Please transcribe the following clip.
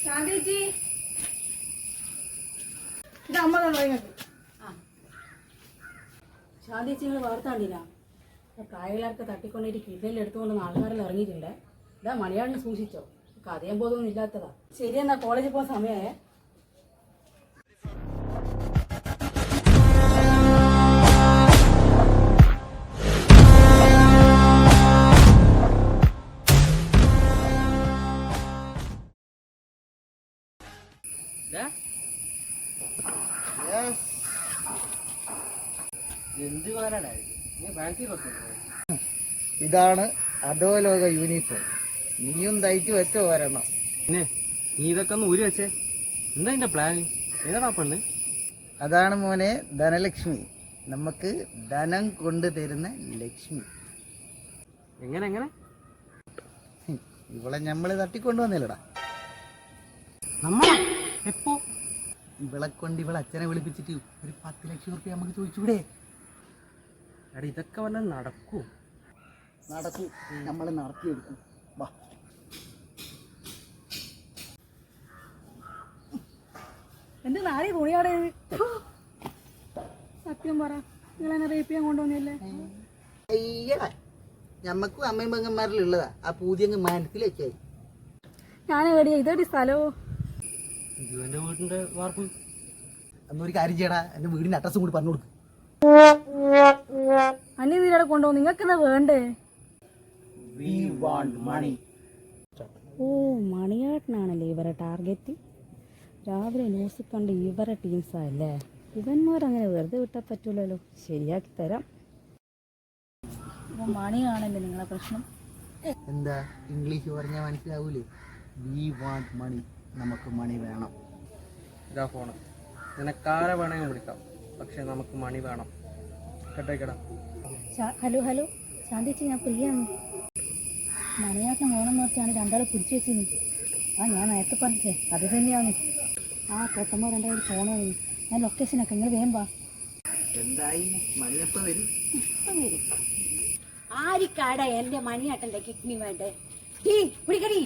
ശാന്തേച്ചി ഇത് അമ്മ തന്നോങ്ങക്ക്. ശാന്തേച്ചി നിങ്ങൾ വാർത്താണ്ടില്ല, കായലാർക്ക് തട്ടിക്കൊണ്ടിട്ട് കിഡ്നിയിൽ എടുത്തുകൊണ്ട് ആൾക്കാരിൽ ഇറങ്ങിയിട്ടുണ്ട്. ഇതാ മലയാളിനെ സൂക്ഷിച്ചോ, കഥയും ബോധമൊന്നും ഇല്ലാത്തതാ. ശരി, എന്നാ കോളേജിൽ പോകാൻ സമയമായേ. ഇതാണ് അധോലോക യൂണിഫോം. നീയും തയ്ച്ചു വെച്ചോ വരണം. പിന്നെ നീ ഇതൊക്കെ ഒന്ന് ഊരി വെച്ചേ. എന്താ നിന്റെ പ്ലാൻ? ഏതാ പെണ്ണ്? അതാണ് മോനെ ധനലക്ഷ്മി. നമുക്ക് ധനം കൊണ്ടു തരുന്ന ലക്ഷ്മി. എങ്ങനെ എങ്ങനെ? ഇവളെ നമ്മള് തട്ടിക്കൊണ്ടുവന്നില്ലടാ. എപ്പോ? ഇവളെ കൊണ്ട് ഇവളെ അച്ഛനെ വിളിപ്പിച്ചിട്ട് ഒരു 10 ലക്ഷം റുപ്യ നമുക്ക് ചോദിച്ചൂടെ? എടാ ഇതൊക്കെ വല്ല നടക്കൂ? നടക്കൂ, നമ്മൾ നടത്തിയെടുക്കണം. വാ. എന്ത് നാളെ തുണിയാടെ? സത്യം പറ, നിങ്ങളെന്നെ റേപ്പ് ചെയ്യാൻ കൊണ്ടുവന്നില്ലേ? അയ്യടാ, ഞമ്മക്കും അമ്മയും പെങ്ങന്മാരിലുള്ളതാ. ആ പൂതിയങ്ങ് മനസ്സിലേക്കായി. ഞാൻ എവിടെയാ? ഇതേടി സ്ഥലവും എന്റെ വീടിന്റെ വാർപ്പ്. എന്നൊരു കാര്യം ചെയ്യടാ, എന്റെ വീടിന്റെ അഡ്രസ്സും കൂടി പറഞ്ഞു കൊടുക്കും. അന്യ നീരടെ കൊണ്ടുപോകും. നിങ്ങൾക്ക് എന്താ വേണ്ടേ? ഓ, മണിയാട്ടനാണല്ലേ ഇവരെ ടാർഗറ്റ്. രാവിലെ ന്യൂസ് കണ്ട് ഇവരെ ടീംസായല്ലേ. ഇവന്മാരങ്ങനെ വെറുതെ വിട്ടാൽ പറ്റൂലല്ലോ, ശരിയാക്കി തരാം. ഇപ്പം മണിയാണല്ലേ നിങ്ങളെ പ്രശ്നം? എന്താ ഇംഗ്ലീഷ് പറഞ്ഞാൽ മനസ്സിലാവൂലേ? വി വാണ്ട് മണി. നമുക്ക് മണി വേണം. ഇതാ ഫോണ്. നിനക്കാരെ വേണമെങ്കിൽ വിളിക്കാം, പക്ഷെ നമുക്ക് മണി വേണം. കേട്ടേക്കടാ. ഹലോ ഹലോ, ശാന്തിച്ചി, ഞാൻ പ്രിയാണ്. മണിയാട്ടം വേണമെന്ന് പറഞ്ഞാണ് രണ്ടാളെ പിടിച്ചു വെച്ചിരുന്നു. ഞാൻ നേരത്തെ പറഞ്ഞേ അത് തന്നെയാണ്. പൊട്ടന്മാർ രണ്ടാളും ഫോണാണ്. ഞാൻ ലൊക്കേഷനൊക്കെ നിങ്ങൾ വേമ്പാ. എന്തായി? മണിയപ്പം വരും. ഇപ്പം വരും. ആരിക്കാടാ എൻ്റെ മണിയാട്ടൻ്റെ കിഡ്നി വേണ്ടേ? പിടിക്കടി.